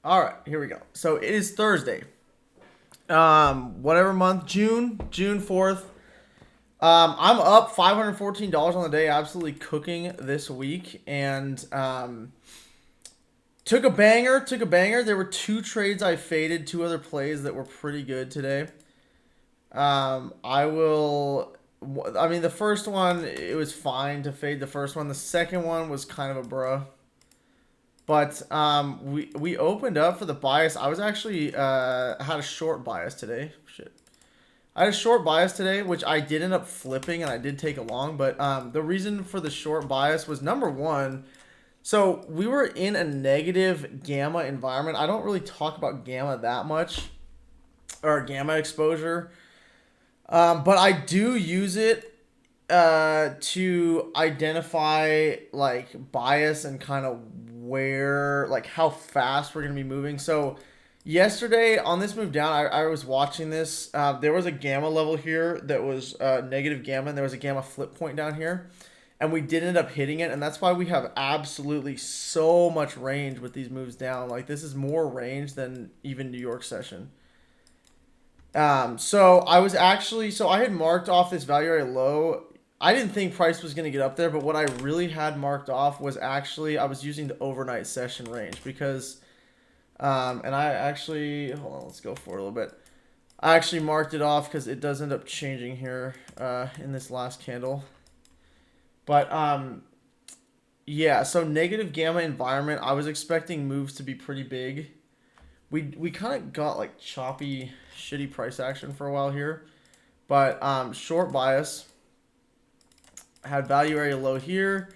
All right, here we go. So it is Thursday. Whatever month, June 4th. I'm up $514 on the day, absolutely cooking this week, and took a banger. Took a banger. There were two trades I faded, two other plays that were pretty good today. I will. I mean, the first one it was fine to fade the first one. The second one was kind of a bruh. But we opened up for the bias. I was actually had a short bias today. Shit. I had a short bias today, which I did end up flipping, and I did take a long. But the reason for the short bias was number one. So we were in a negative gamma environment. I don't really talk about gamma that much, or gamma exposure, but I do use it to identify like bias and kind of where like how fast we're gonna be moving. So yesterday on this move down, I was watching this. There was a gamma level here that was negative gamma, and there was a gamma flip point down here, and we did end up hitting it, and that's why we have absolutely so much range with these moves down. Like this is more range than even New York session. So I was actually so I had marked off this value area low. I didn't think price was going to get up there, but what I really had marked off was actually I was using the overnight session range because, and I actually hold on, let's go for it a little bit. I actually marked it off because it does end up changing here in this last candle. But yeah, so negative gamma environment. I was expecting moves to be pretty big. We kind of got like choppy, shitty price action for a while here, but short bias. Had value area low here.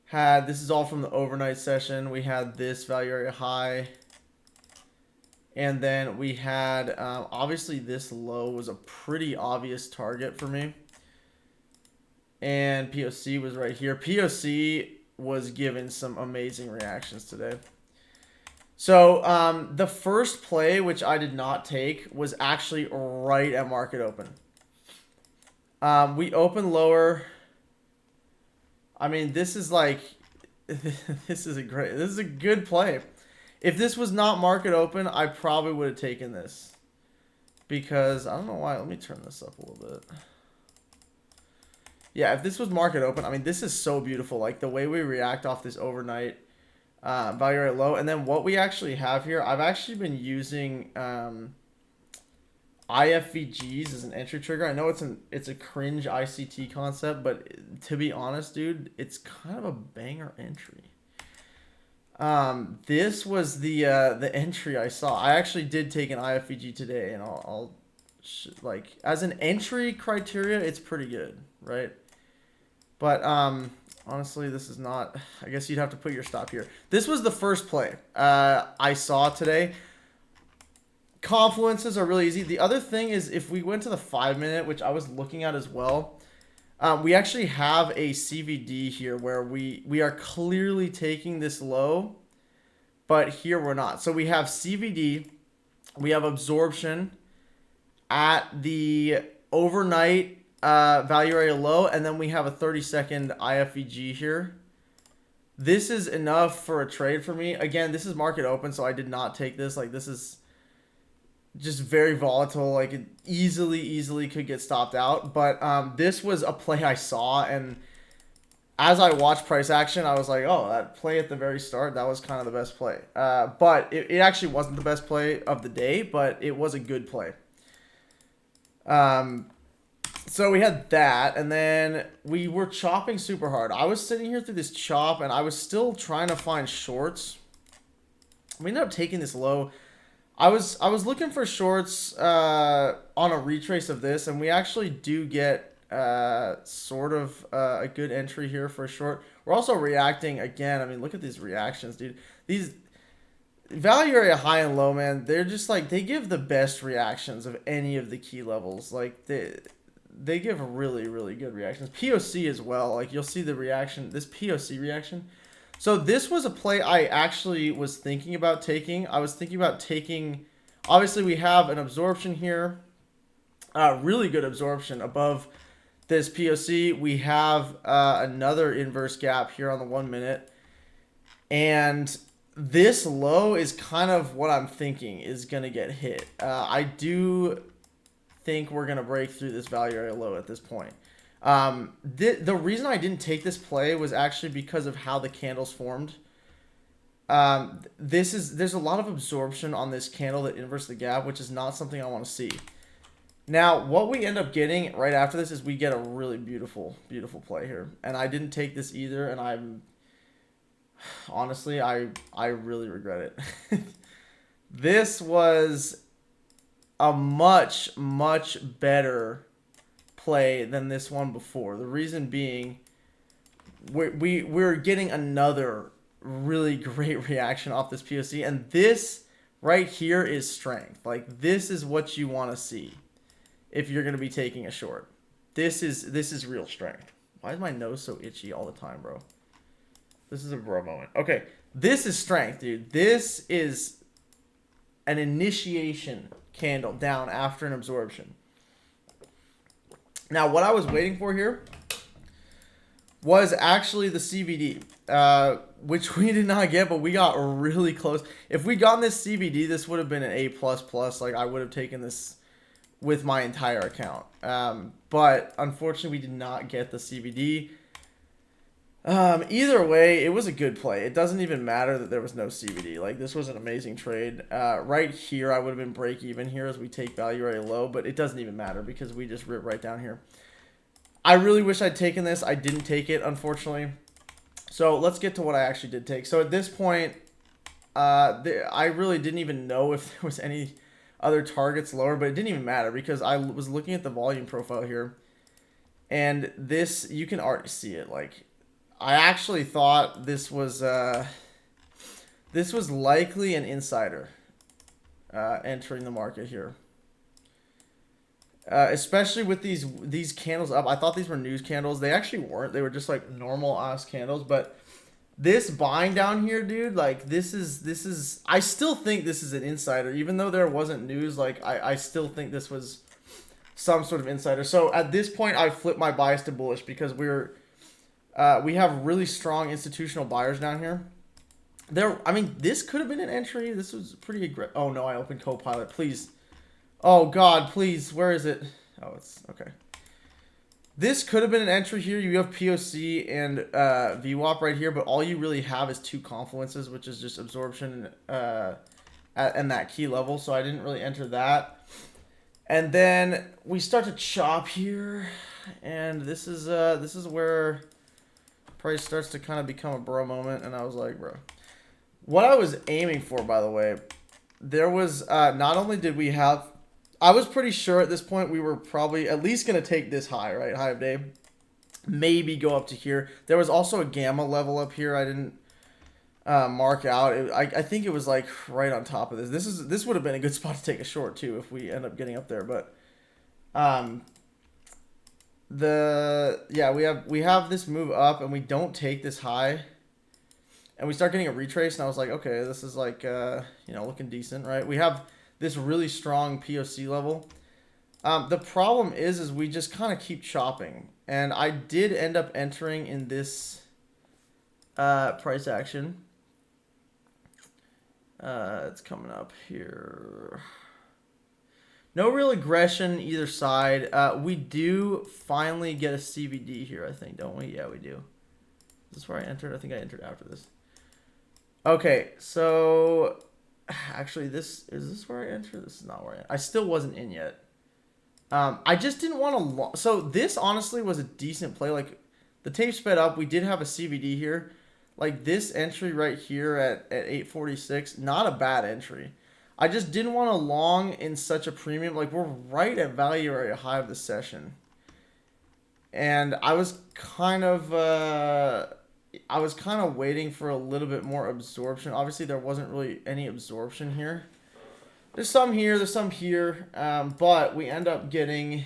Had this is all from the overnight session. We had this value area high, and then we had obviously this low was a pretty obvious target for me. And POC was right here. POC was given some amazing reactions today. So the first play, which I did not take, was actually right at market open. We opened lower. I mean, this is like, this is a good play. If this was not market open, I probably would have taken this. Because, I don't know why, let me turn this up a little bit. Yeah, if this was market open, I mean, this is so beautiful. Like, the way we react off this overnight value area low. And then what we actually have here, I've actually been using IFVGs as an entry trigger. I know it's a cringe ICT concept, but to be honest, dude, it's kind of a banger entry. This was the entry I saw. I actually did take an IFVG today, and I'll like as an entry criteria, it's pretty good, right? But honestly, this is not. I guess you'd have to put your stop here. This was the first play I saw today. Confluences are really easy. The other thing is if we went to the 5-minute, which I was looking at as well, we actually have a CVD here where we are clearly taking this low, but here we're not. So we have CVD, we have absorption at the overnight value area low, and then we have a 30-second IFVG here. This is enough for a trade for me. Again, this is market open, so I did not take this. Like this is just very volatile. Like it easily could get stopped out. But this was a play I saw, and as I watched price action, I was like, oh, that play at the very start, that was kind of the best play. But it actually wasn't the best play of the day, but it was a good play. So we had that, and then we were chopping super hard. I was sitting here through this chop, and I was still trying to find shorts. We ended up taking this low. I was looking for shorts on a retrace of this, and we actually do get sort of a good entry here for a short. We're also reacting again. I mean, look at these reactions, dude. These value area high and low, man, they're just like they give the best reactions of any of the key levels. Like they give really good reactions. POC as well. Like you'll see the reaction. This POC reaction. So this was a play I actually was thinking about taking. I was thinking about taking. Obviously, we have an absorption here. Really good absorption above this POC. We have another inverse gap here on the 1 minute. And this low is kind of what I'm thinking is going to get hit. I do think we're going to break through this value area low at this point. The reason I didn't take this play was actually because of how the candles formed. There's a lot of absorption on this candle that inverts the gap, which is not something I want to see. Now, what we end up getting right after this is we get a really beautiful, beautiful play here. And I didn't take this either, and I'm... Honestly, I really regret it. This was a much, much better play than this one before. The reason being, we're getting another really great reaction off this POC, and this right here is strength. Like, this is what you want to see if you're going to be taking a short. This is real strength. Why is my nose so itchy all the time, bro? This is a bro moment. Okay, this is strength, dude. This is an initiation candle down after an absorption. Now, what I was waiting for here was actually the CVD, which we did not get, but we got really close. If we got this CVD, this would have been an A++. Like, I would have taken this with my entire account. But unfortunately, we did not get the CVD. Either way, it was a good play. It doesn't even matter that there was no CVD. Like, this was an amazing trade. Right here, I would have been break even here as we take value area low, but it doesn't even matter because we just rip right down here. I really wish I'd taken this. I didn't take it, unfortunately. So let's get to what I actually did take. So at this point, I really didn't even know if there was any other targets lower, but it didn't even matter because I was looking at the volume profile here, and this, you can already see it. Like, I actually thought this was likely an insider entering the market here. Especially with these candles up. I thought these were news candles. They actually weren't. They were just like normal ass candles. But this buying down here, dude, like this is I still think this is an insider. Even though there wasn't news, like I still think this was some sort of insider. So at this point, I flipped my bias to bullish because we have really strong institutional buyers down here. I mean, this could have been an entry. This was pretty aggressive. Oh no, I opened Copilot. Please. Oh God, please. Where is it? Oh, it's okay. This could have been an entry here. You have POC and VWAP right here, but all you really have is two confluences, which is just absorption and that key level. So I didn't really enter that. And then we start to chop here, and this is where price starts to kind of become a bro moment. And I was like, bro, what I was aiming for, by the way, there was not only did we have, I was pretty sure at this point we were probably at least going to take this high, right? High of day. Maybe go up to here. There was also a gamma level up here. I didn't mark out. I think it was like right on top of this. This would have been a good spot to take a short too if we end up getting up there. But we have this move up and we don't take this high. And we start getting a retrace, and I was like, okay, this is like looking decent, right? We have this really strong POC level. The problem is we just kind of keep chopping. And I did end up entering in this price action. It's coming up here. No real aggression either side. We do finally get a CVD here, I think, don't we? Yeah, we do. Is this where I entered? I think I entered after this. Okay, so... Actually, is this where I entered? This is not where I still wasn't in yet. I just didn't want to... So this, honestly, was a decent play. Like, the tape sped up. We did have a CVD here. Like, this entry right here at 846, not a bad entry. I just didn't want to long in such a premium. Like, we're right at value area high of the session. And I was kind of waiting for a little bit more absorption. Obviously, there wasn't really any absorption here. There's some here, there's some here, but we end up getting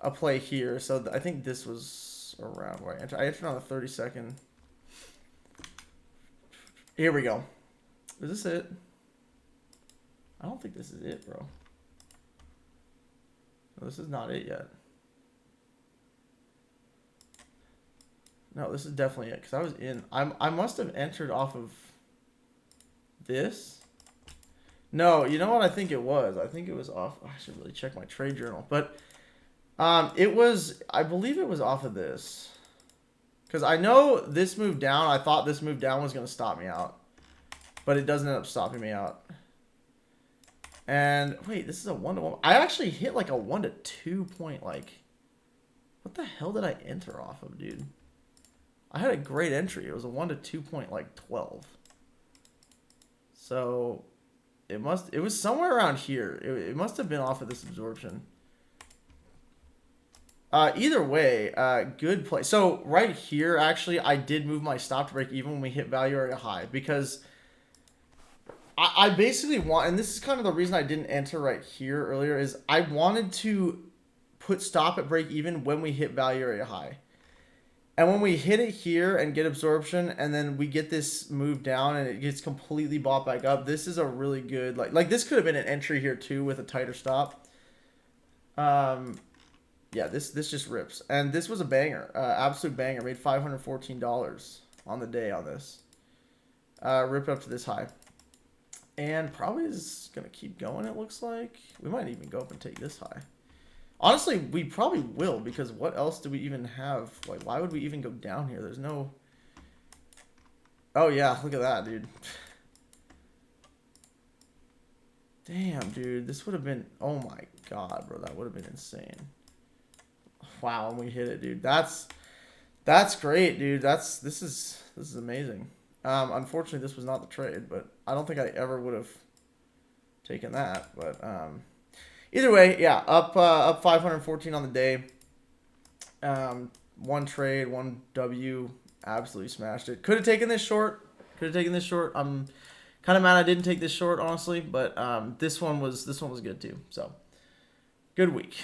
a play here. So I think this was around where I entered. I entered on the 32nd. Here we go. Is this it? I don't think this is it, bro. No, this is not it yet. No, this is definitely it, because I was in. I must have entered off of... this. No, you know what I think it was? I think it was off. I should really check my trade journal. But it was, I believe it was off of this. Because I know this move down, I thought this move down was going to stop me out. But it doesn't end up stopping me out. And, wait, this is a 1-to-1. I actually hit like a 1-to-2 point, like... What the hell did I enter off of, dude? I had a great entry. It was a 1-to-2 point, like 12. So... It was somewhere around here. It must have been off of this absorption. Either way, good play. So right here, actually, I did move my stop to break even when we hit value area high. Because I basically want, and this is kind of the reason I didn't enter right here earlier, is I wanted to put stop at break even when we hit value area high. And when we hit it here and get absorption, and then we get this move down and it gets completely bought back up, this is a really good, like this could have been an entry here too with a tighter stop. Yeah, this just rips. And this was a banger, absolute banger. Made $514 on the day on this. Ripped up to this high. And probably is going to keep going, it looks like. We might even go up and take this high. Honestly, we probably will, because what else do we even have? Like, why would we even go down here? There's no... Oh, yeah, look at that, dude. Damn, dude. This would have been... Oh, my God, bro. That would have been insane. Wow, and we hit it, dude. That's great, dude. This is amazing. Unfortunately, this was not the trade, but I don't think I ever would have taken that, but... Either way, yeah, up 514 on the day. One trade, one W, absolutely smashed it. Could have taken this short. I'm kind of mad I didn't take this short, honestly, but this one was good too. So, good week.